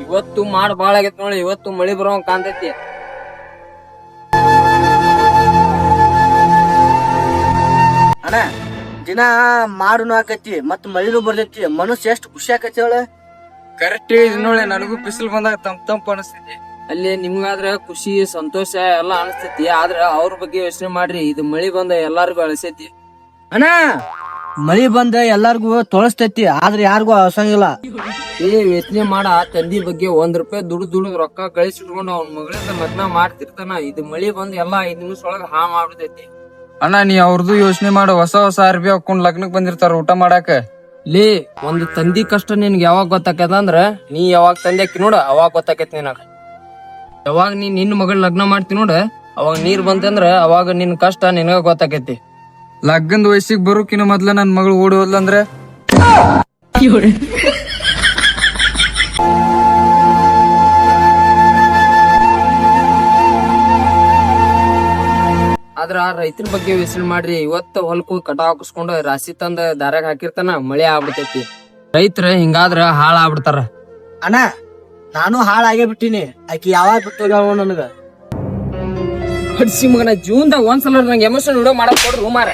ಇವತ್ತು ಮಾಡ್ ಬಾಳ ಆಗೈತಿ ನೋಡಿ. ಇವತ್ತು ಮಳಿ ಬರೋಂಗ್ ಕಾಣ್ತೈತಿ. ಅಣ್ಣ ದಿನ ಮಾಡುನು ಆಕತಿ ಮತ್ ಮಳಿನೂ ಬರ್ತೈತಿ. ಮನಸ್ಸು ಎಷ್ಟು ಖುಷಿ ಆಕತಿ ಹೇಳ. ಕರೆಕ್ಟ್ ಹೇಳಿದ್ ನೋಡಿ. ನನಗೂ ಬಿಸಿಲು ಬಂದಾಗ ತಂಪ್ ಅನಿಸ್ತೈತಿ. ಅಲ್ಲಿ ನಿಮ್ಗಾದ್ರ ಖುಷಿ ಸಂತೋಷ ಎಲ್ಲಾ ಅನಿಸ್ತೈತಿ. ಆದ್ರ ಅವ್ರ ಬಗ್ಗೆ ಯೋಚನೆ ಮಾಡ್ರಿ. ಇದು ಮಳಿ ಬಂದ ಎಲ್ಲಾರ್ಗು ಅಳಿಸೈತಿ. ಅಣ್ಣ ಮಳಿ ಬಂದ ಎಲ್ಲಾರ್ಗು ತೊಳಸ್ತೈತಿ, ಆದ್ರ ಯಾರಿಗೂ ಅಳ್ಸಂಗಿಲ್ಲ. ಯೋಚನೆ ಮಾಡ. ತಂದಿ ಬಗ್ಗೆ ₹1 ದುಡ್ದು ರೊಕ್ಕ ಗಳಿಸಿಟ್ಕೊಂಡು ಅವ್ನ ಮಗಳಿಂದ ಲಗ್ನ ಮಾಡ್ತಿರ್ತಾನ. ಇದು ಮಳಿ ಬಂದ್ ಎಲ್ಲಾ 5 ನಿಮಿಷ ಒಳಗ ಹಾ ಮಾಡ್ಬಿಡ್ತೈತಿ. ಅಣ್ಣ ನೀ ಅವ್ರದ್ದು ಯೋಚನೆ ಮಾಡು. ಹೊಸ ಅರ್ಬಿ ಹಾಕೊಂಡ್ ಲಗ್ನಕ್ ಬಂದಿರ್ತಾರ ಊಟ ಮಾಡಾಕ. ಒಂದು ತಂದಿ ಕಷ್ಟ ನಿನ್ಗೆ ಯಾವಾಗ ಗೊತ್ತಾಕೈತ ಅಂದ್ರ ನೀ ಯಾವಾಗ ತಂದಿ ಹಾಕಿ ನೋಡ ಅವಾಗ ಗೊತ್ತಾಕೈತಿ ನಿನಗ. ಯಾವಾಗ ನೀ ನಿನ್ನ ಮಗಳ ಲಗ್ನ ಮಾಡ್ತಿ ನೋಡ ಅವಾಗ ನೀರ್ ಬಂತಂದ್ರ ಅವಾಗ ನಿನ್ ಕಷ್ಟ ನಿನಗ ಗೊತ್ತಾಕೈತಿ. ಲಗ್ನದ ವಯಸ್ಸಿಗೆ ಬರೋಕಿನ ಮೊದ್ಲ ನನ್ ಮಗಳು ಓಡಿ ಹೋದ್ಲಂದ್ರ ಆದ್ರ ರೈತರ ಬಗ್ಗೆ ಯೋಚನೆ ಮಾಡ್ರಿ. ಇವತ್ತ ಹೊಲಕ್ಕೂ ಕಟ ಹಾಕಿಸ್ಕೊಂಡು ರಾಶಿ ತಂದ ದಾರಾಗ ಹಾಕಿರ್ತಾನ, ಮಳೆ ಆಗ್ಬಿಡ್ತೈತಿ. ರೈತರ ಹಿಂಗಾದ್ರ ಹಾಳ ಆಗ್ಬಿಡ್ತಾರ. ಅಣ್ಣ ನಾನು ಹಾಳಾಗೇ ಬಿಟ್ಟಿನಿ. ಆಕಿ ಯಾವಾಗ ಬಿಟ್ಟೋಗ್ಯಾವ ನನಗ. ಹೊಡ್ಸಿ ಮಗನ ಜೀವನದಾಗ ಒಂದ್ಸಲ ನಂಗೆ ಎಮೋಷನ್ ವಿಡಿಯೋ ಮಾಡಕ್ ಕೊಡ್ರು ಮಾರ.